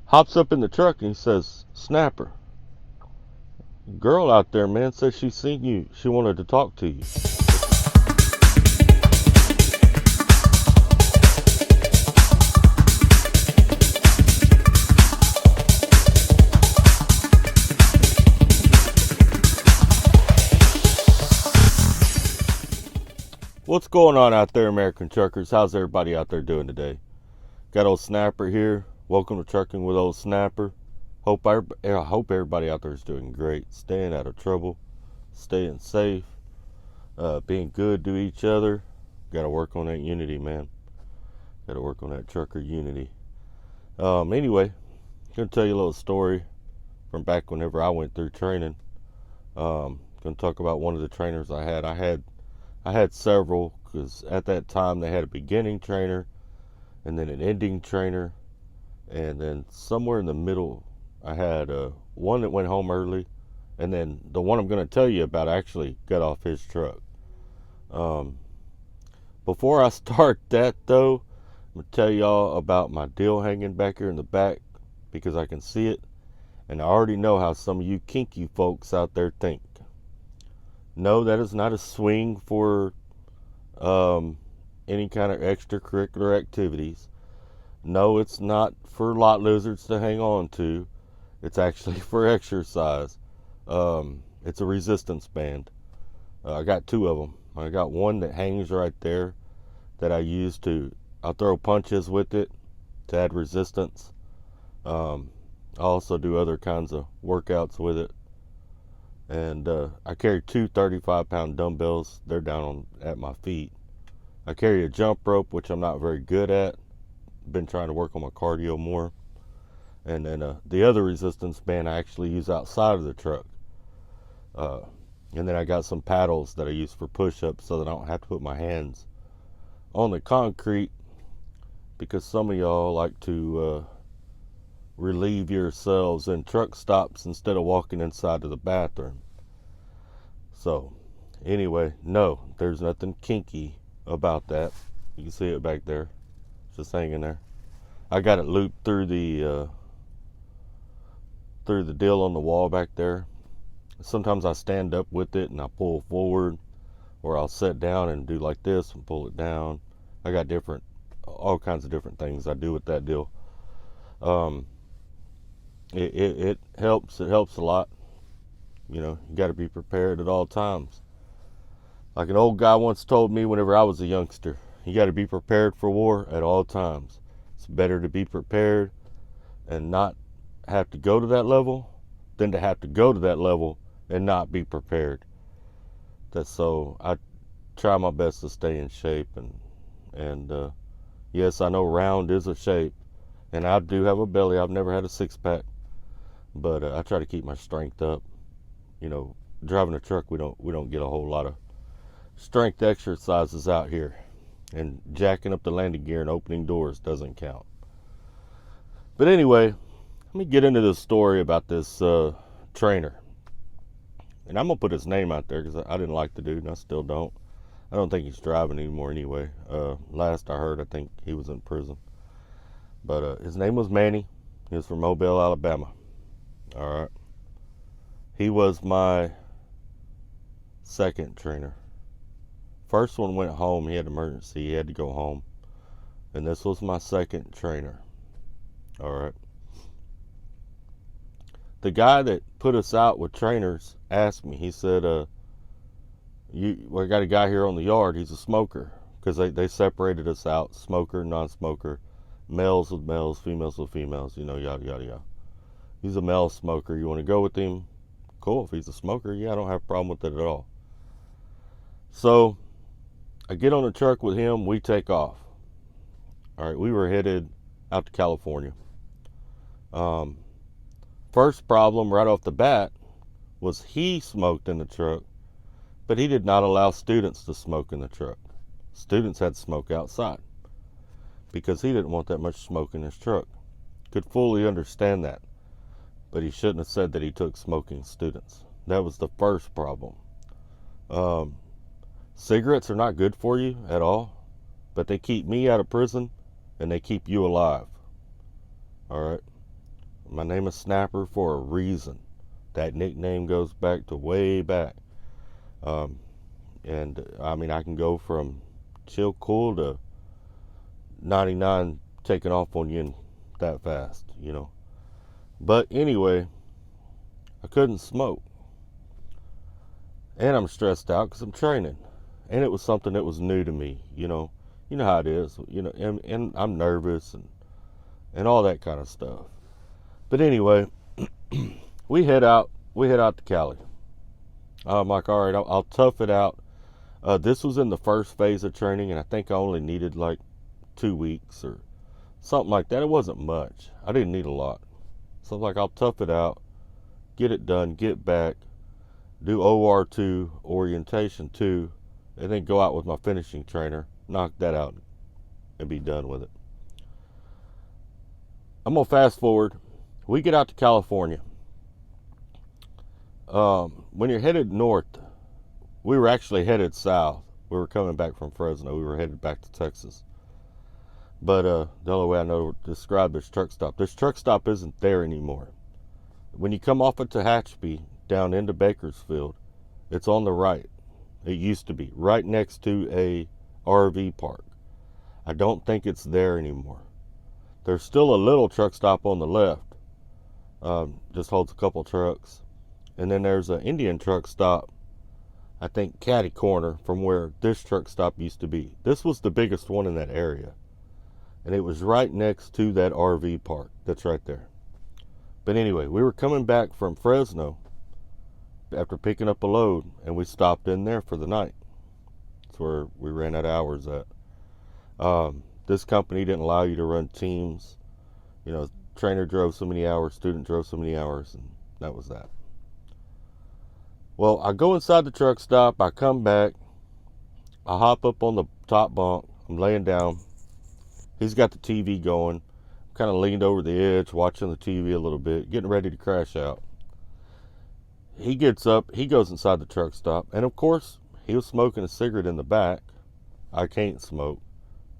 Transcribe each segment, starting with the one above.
Hops up in the truck and he says, "Snapper, girl out there, man, says she seen you. She wanted to talk to you." What's going on out there, American truckers? How's everybody out there doing today? Got old Snapper here. Welcome to Trucking with Old Snapper. I hope everybody out there is doing great, staying out of trouble, staying safe, being good to each other. Got to work on that unity, man. Got to work on that trucker unity. Anyway, gonna tell you a little story from back whenever I went through training. Gonna talk about one of the trainers I had. I had several, because at that time they had a beginning trainer and then an ending trainer, and then somewhere in the middle I had one that went home early, and then the one I'm going to tell you about actually got off his truck. Before I start that though, I'm going to tell y'all about my deal hanging back here in the back, because I can see it, and I already know how some of you kinky folks out there think. No, that is not a swing for any kind of extracurricular activities. No, it's not for lot lizards to hang on to. It's actually for exercise. It's a resistance band. I got two of them. I got one that hangs right there that I'll throw punches with it to add resistance. I also do other kinds of workouts with it. And I carry two 35-pound dumbbells. They're down at my feet. I carry a jump rope, which I'm not very good at. Been trying to work on my cardio more. And then the other resistance band I actually use outside of the truck. And then I got some paddles that I use for push-ups so that I don't have to put my hands on the concrete, because some of y'all like to relieve yourselves in truck stops instead of walking inside to the bathroom. So anyway, no, there's nothing kinky about that. You can see it back there. It's just hanging there. I got it looped through the deal on the wall back there. Sometimes I stand up with it and I pull forward, or I'll sit down and do like this and pull it down. I got all kinds of different things I do with that deal. It helps. It helps a lot. You know, you got to be prepared at all times. Like an old guy once told me whenever I was a youngster, you got to be prepared for war at all times. It's better to be prepared and not have to go to that level than to have to go to that level and not be prepared. So I try my best to stay in shape, and yes, I know round is a shape, and I do have a belly. I've never had a six-pack. But I try to keep my strength up. You know, driving a truck, we don't get a whole lot of strength exercises out here, and jacking up the landing gear and opening doors doesn't count. But anyway, let me get into this story about this trainer, and I'm gonna put his name out there because I didn't like the dude, and I still don't. I don't think he's driving anymore anyway. Last I heard, I think he was in prison. But his name was Manny. He was from Mobile, Alabama. All right. He was my second trainer. First one went home. He had emergency. He had to go home. And this was my second trainer. All right. The guy that put us out with trainers asked me, he said, we got a guy here on the yard. He's a smoker. Because they separated us out. Smoker, non-smoker. Males with males, females with females. You know, yada, yada, yada. He's a male smoker. You want to go with him? Cool. If he's a smoker, yeah, I don't have a problem with it at all. So I get on the truck with him. We take off. All right. We were headed out to California. First problem right off the bat was he smoked in the truck, but he did not allow students to smoke in the truck. Students had to smoke outside because he didn't want that much smoke in his truck. Could fully understand that. But he shouldn't have said that he took smoking students. That was the first problem. Cigarettes are not good for you at all, but they keep me out of prison and they keep you alive. All right. My name is Snapper for a reason. That nickname goes back to way back. And I mean, I can go from chill cool to 99 taking off on you that fast, you know. But anyway, I couldn't smoke. And I'm stressed out because I'm training. And it was something that was new to me, you know. You know how it is, you know, and I'm nervous and all that kind of stuff. But anyway, we head out to Cali. I'm like, all right, I'll tough it out. This was in the first phase of training, and I think I only needed like 2 weeks or something like that. It wasn't much. I didn't need a lot. So I'm like, I'll tough it out, get it done, get back, do OR2, orientation 2, and then go out with my finishing trainer, knock that out, and be done with it. I'm going to fast forward. We get out to California. When you're headed north, we were actually headed south. We were coming back from Fresno. We were headed back to Texas. But the only way I know to describe this truck stop isn't there anymore. When you come off of Tehachapi down into Bakersfield, it's on the right. It used to be right next to a RV park. I don't think it's there anymore. There's still a little truck stop on the left. Just holds a couple trucks. And then there's an Indian truck stop, I think catty corner from where this truck stop used to be. This was the biggest one in that area. And it was right next to that RV park that's right there. But anyway, we were coming back from Fresno after picking up a load, and we stopped in there for the night. That's where we ran out of hours at. This company didn't allow you to run teams. You know, trainer drove so many hours, student drove so many hours, and that was that. Well, I go inside the truck stop, I come back, I hop up on the top bunk, I'm laying down. He's got the TV going. I'm kind of leaned over the edge, watching the TV a little bit, getting ready to crash out. He gets up, he goes inside the truck stop, and of course, he was smoking a cigarette in the back. I can't smoke,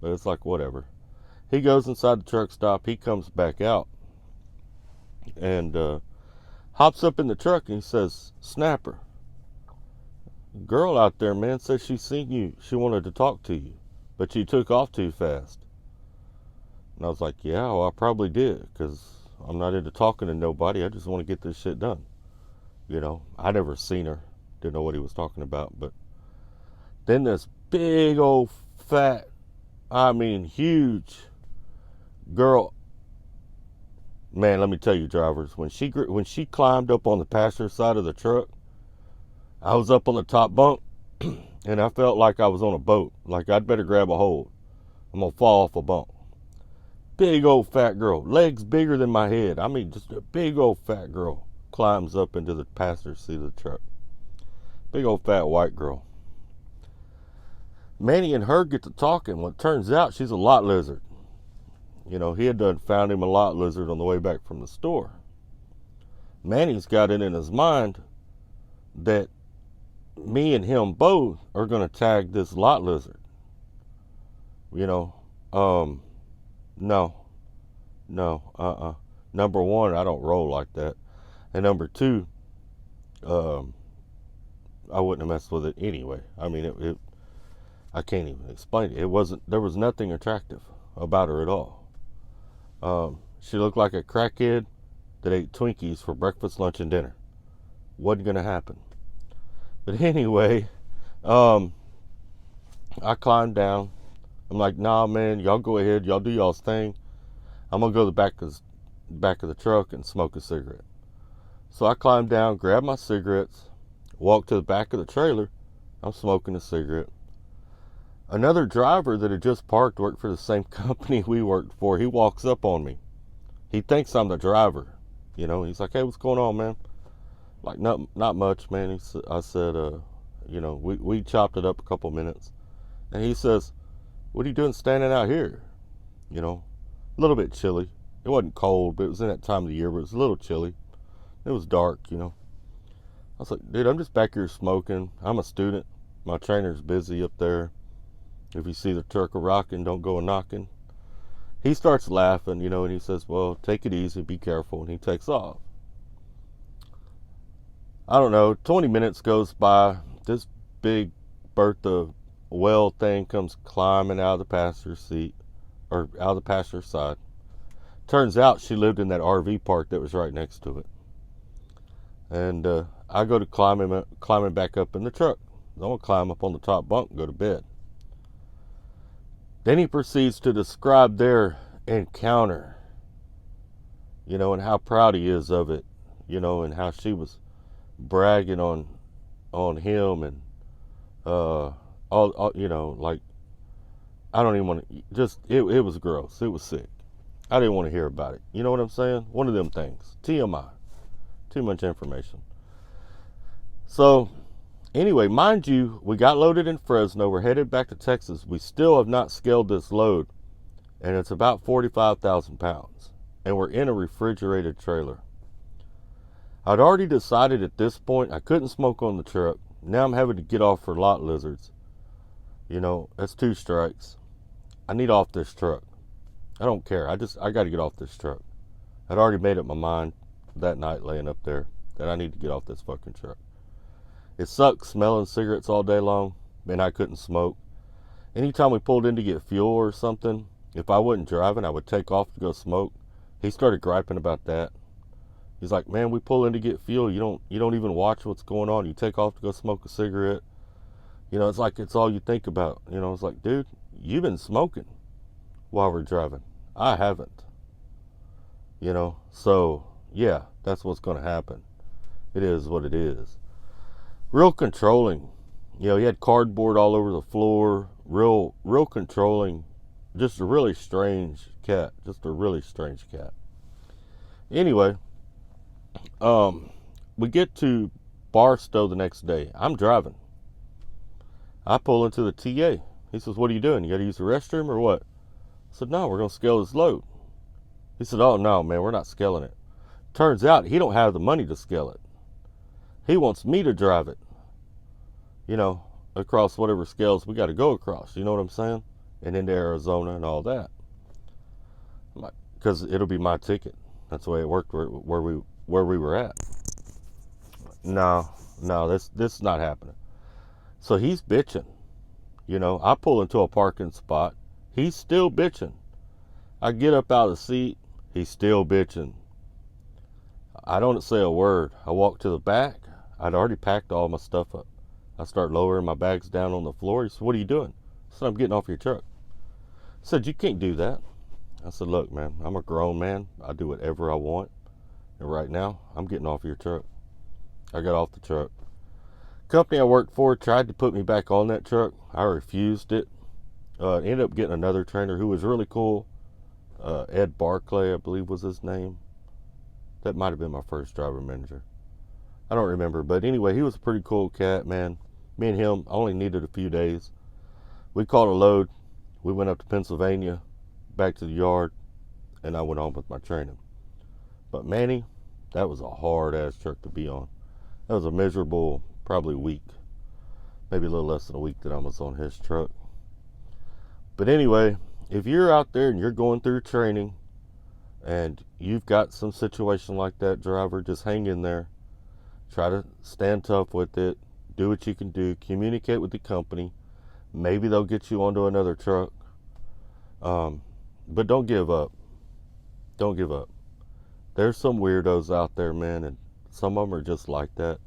but it's like whatever. He goes inside the truck stop, he comes back out, and hops up in the truck, and he says, Snapper, girl out there, man, says she seen you. She wanted to talk to you, but you took off too fast. And I was like, yeah, well, I probably did, because I'm not into talking to nobody. I just want to get this shit done. You know, I never seen her. Didn't know what he was talking about. But then this big old fat, I mean huge girl. Man, let me tell you, drivers, when she climbed up on the passenger side of the truck, I was up on the top bunk, and I felt like I was on a boat. Like I'd better grab a hold. I'm going to fall off a bunk. Big old fat girl, legs bigger than my head. I mean, just a big old fat girl climbs up into the passenger seat of the truck. Big old fat white girl. Manny and her get to talking. Well, it turns out she's a lot lizard. You know, he had done found him a lot lizard on the way back from the store. Manny's got it in his mind that me and him both are going to tag this lot lizard. You know, no. Number one, I don't roll like that. And number two, I wouldn't have messed with it anyway. I mean, I can't even explain it. There was nothing attractive about her at all. She looked like a crackhead that ate Twinkies for breakfast, lunch, and dinner. Wasn't going to happen. But anyway, I climbed down. I'm like, nah, man, y'all go ahead. Y'all do y'all's thing. I'm going to go to the back of the truck and smoke a cigarette. So I climbed down, grabbed my cigarettes, walked to the back of the trailer. I'm smoking a cigarette. Another driver that had just parked worked for the same company we worked for. He walks up on me. He thinks I'm the driver. You know, he's like, hey, what's going on, man? Like, not much, man. I said, you know, we chopped it up a couple minutes. And he says, what are you doing standing out here? You know, a little bit chilly. It wasn't cold, but it was in that time of the year, but it was a little chilly. It was dark, you know. I was like, dude, I'm just back here smoking. I'm a student. My trainer's busy up there. If you see the truck a rocking, don't go a knocking. He starts laughing, and he says, well, take it easy, be careful, and he takes off. I don't know, 20 minutes goes by. This big Bertha well thing comes climbing out of the passenger seat, or out of the passenger side. Turns out she lived in that RV park that was right next to it. And I go to climbing back up in the truck. I'm going to climb up on the top bunk and go to bed. Then he proceeds to describe their encounter, and how proud he is of it, and how she was bragging on him, and all like, I don't even want to, just, it was gross. It was sick. I didn't want to hear about it. You know what I'm saying? One of them things. TMI. Too much information. So, anyway, mind you, we got loaded in Fresno. We're headed back to Texas. We still have not scaled this load, and it's about 45,000 pounds. And we're in a refrigerated trailer. I'd already decided at this point I couldn't smoke on the truck. Now I'm having to get off for lot lizards. That's 2 strikes. I need off this truck. I don't care. I got to get off this truck. I'd already made up my mind that night laying up there that I need to get off this fucking truck. It sucks smelling cigarettes all day long, and I couldn't smoke. Anytime we pulled in to get fuel or something, if I wasn't driving, I would take off to go smoke. He started griping about that. He's like, man, we pull in to get fuel. You don't even watch what's going on. You take off to go smoke a cigarette. It's like it's all you think about. It's like, dude, you've been smoking while we're driving. I haven't. So yeah, that's what's going to happen. It is what it is. Real controlling. He had cardboard all over the floor. Real controlling. Just a really strange cat. Anyway, we get to Barstow the next day. I'm driving. I pull into the TA. He says, what are you doing? You got to use the restroom or what? I said, no, we're going to scale this load. He said, oh, no, man, we're not scaling it. Turns out he don't have the money to scale it. He wants me to drive it, across whatever scales we got to go across. You know what I'm saying? And into Arizona and all that. Because it'll be my ticket. That's the way it worked where we were at. No, this is not happening. So he's bitching. I pull into a parking spot. He's still bitching. I get up out of the seat. He's still bitching. I don't say a word. I walk to the back. I'd already packed all my stuff up. I start lowering my bags down on the floor. He said, what are you doing? I said, I'm getting off your truck. He said, you can't do that. I said, look, man, I'm a grown man. I do whatever I want. And right now, I'm getting off your truck. I got off the truck. Company I worked for tried to put me back on that truck. I refused it. Ended up getting another trainer who was really cool. Ed Barclay, I believe was his name. That might have been my first driver manager. I don't remember. But anyway, he was a pretty cool cat, man. Me and him only needed a few days. We caught a load. We went up to Pennsylvania, back to the yard, and I went on with my training. But Manny, that was a hard-ass truck to be on. That was a miserable, probably week. Maybe a little less than a week that I was on his truck. But anyway, if you're out there and you're going through training and you've got some situation like that, driver, just hang in there. Try to stand tough with it. Do what you can do. Communicate with the company. Maybe they'll get you onto another truck. But don't give up. Don't give up. There's some weirdos out there, man, and some of them are just like that.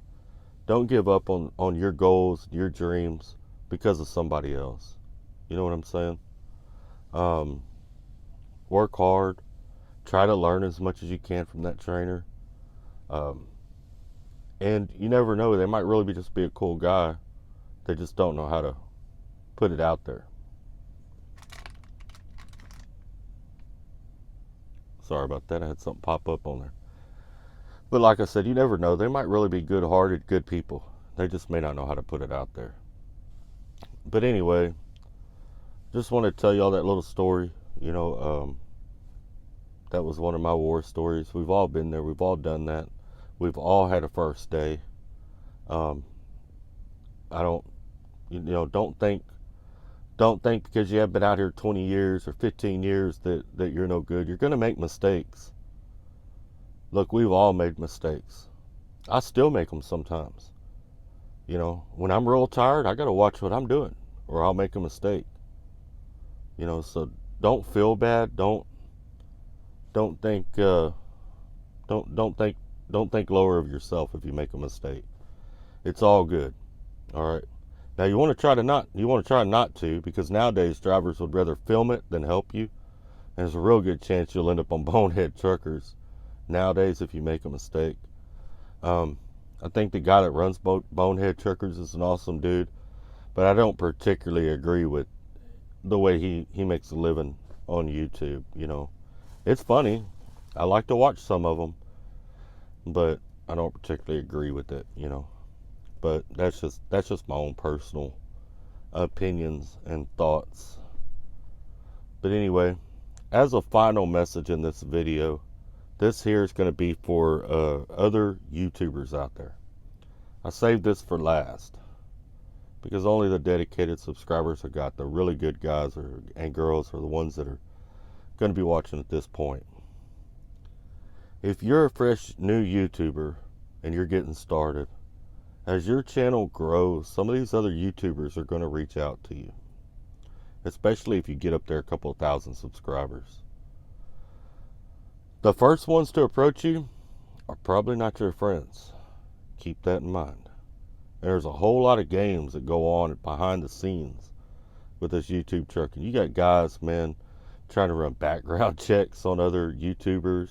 Don't give up on your goals, your dreams, because of somebody else. You know what I'm saying? Work hard. Try to learn as much as you can from that trainer. And you never know, they might really just be a cool guy. They just don't know how to put it out there. Sorry about that. I had something pop up on there. But like I said, you never know. They might really be good-hearted, good people. They just may not know how to put it out there. But anyway, just wanted to tell y'all that little story. That was one of my war stories. We've all been there. We've all done that. We've all had a first day. I don't think Don't think because you have been out here 20 years or 15 years that you're no good. You're going to make mistakes. Look, we've all made mistakes. I still make them sometimes. You know, when I'm real tired, I got to watch what I'm doing or I'll make a mistake. You know, so don't feel bad. Don't think don't think lower of yourself if you make a mistake. It's all good. All right. Now you want to try not to, because nowadays drivers would rather film it than help you. And there's a real good chance you'll end up on Bonehead Truckers nowadays if you make a mistake. I think the guy that runs Bonehead Truckers is an awesome dude, but I don't particularly agree with the way he makes a living on YouTube. You know, it's funny. I like to watch some of them, but I don't particularly agree with it. You know, but that's just my own personal opinions and thoughts. But anyway, as a final message in this video, this here is going to be for other YouTubers out there. I saved this for last because only the dedicated subscribers have got the really good guys and girls are the ones that are going to be watching at this point. If you're a fresh new YouTuber and you're getting started, as your channel grows, some of these other YouTubers are going to reach out to you, especially if you get up there a couple of thousand subscribers. The first ones to approach you are probably not your friends. Keep that in mind. There's a whole lot of games that go on behind the scenes with this YouTube trucking. You got guys, man, trying to run background checks on other YouTubers.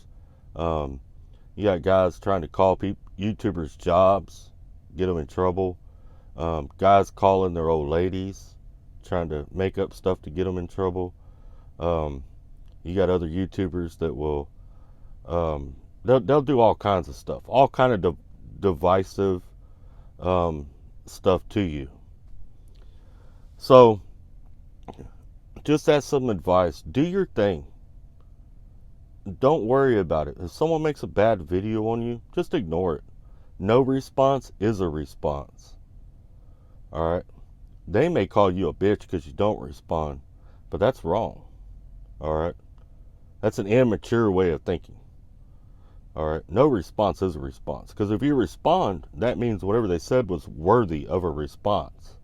You got guys trying to call YouTubers jobs, get them in trouble. Guys calling their old ladies, trying to make up stuff to get them in trouble. You got other YouTubers that will they'll do all kinds of stuff, all kind of divisive stuff to you. So just as some advice, do your thing. Don't worry about it. If someone makes a bad video on you, just ignore it. No response is a response. All right. They may call you a bitch because you don't respond, but that's wrong. All right. That's an immature way of thinking. All right. No response is a response, because if you respond, that means whatever they said was worthy of a response.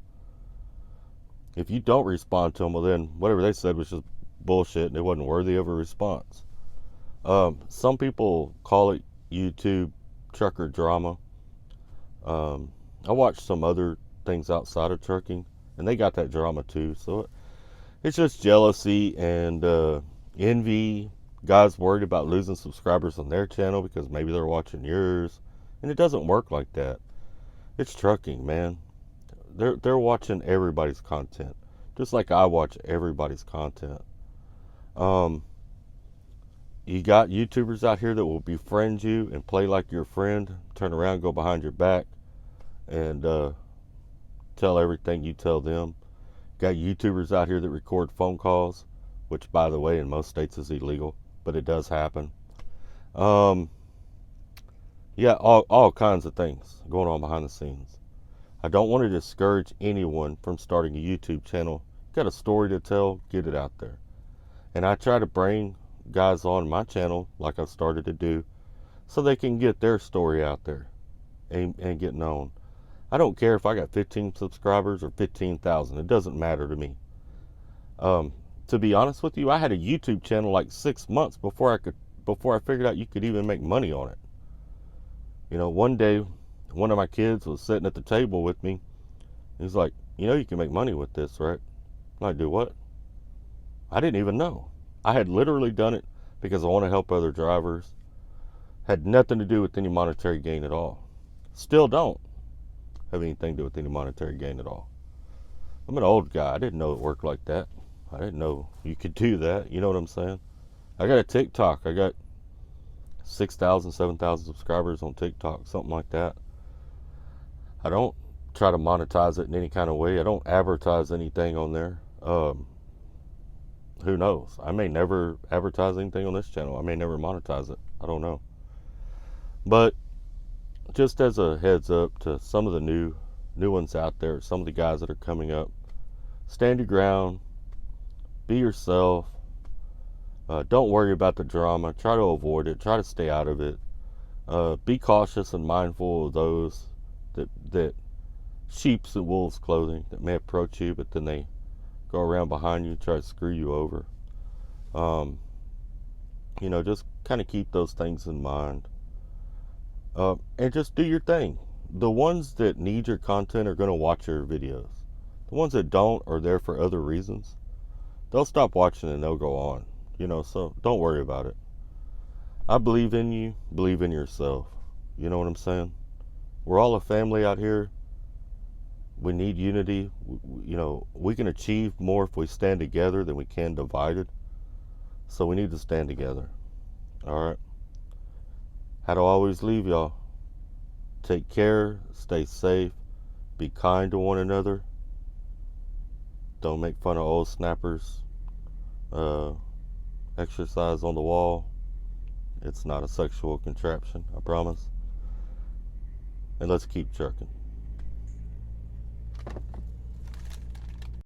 If you don't respond to them, well, then whatever they said was just bullshit and it wasn't worthy of a response. Some people call it YouTube trucker drama. I watched some other things outside of trucking, and they got that drama too. So it's just jealousy and envy. Guys worried about losing subscribers on their channel because maybe they're watching yours, and it doesn't work like that. It's trucking, man. They're watching everybody's content, just like I watch everybody's content. You got YouTubers out here that will befriend you and play like your friend, turn around, go behind your back, and tell everything you tell them. Got YouTubers out here that record phone calls, which, by the way, in most states is illegal, but it does happen. Yeah, all kinds of things going on behind the scenes. I don't want to discourage anyone from starting a YouTube channel. Got a story to tell, get it out there. And I try to bring guys on my channel, like I've started to do, so they can get their story out there and get known. I don't care if I got 15 subscribers or 15,000. It doesn't matter to me. To be honest with you, I had a YouTube channel like 6 months before I figured out you could even make money on it. You know, one day, one of my kids was sitting at the table with me. He's like, you know, you can make money with this, right? I'm like, do what? I didn't even know. I had literally done it because I want to help other drivers. Had nothing to do with any monetary gain at all. Still don't have anything to do with any monetary gain at all. I'm an old guy. I didn't know it worked like that. I didn't know you could do that. You know what I'm saying? I got a TikTok. I got 6,000, 7,000 subscribers on TikTok, something like that. I don't try to monetize it in any kind of way. I don't advertise anything on there. Who knows? I may never advertise anything on this channel. I may never monetize it. I don't know. But just as a heads up to some of the new ones out there, some of the guys that are coming up, Stand your ground. Be yourself. Don't worry about the drama. Try to avoid it. Try to stay out of it. Be cautious and mindful of those that sheep's and wolves clothing that may approach you, but then they go around behind you and try to screw you over. Just kind of keep those things in mind. And just do your thing. The ones that need your content are going to watch your videos. The ones that don't are there for other reasons. They'll stop watching and they'll go on. So don't worry about it. I believe in you. Believe in yourself. You know what I'm saying? We're all a family out here. We need unity. We can achieve more if we stand together than we can divided. So we need to stand together. All right. How to always leave y'all. Take care. Stay safe. Be kind to one another. Don't make fun of old snappers. Exercise on the wall. It's not a sexual contraption, I promise. And let's keep trucking.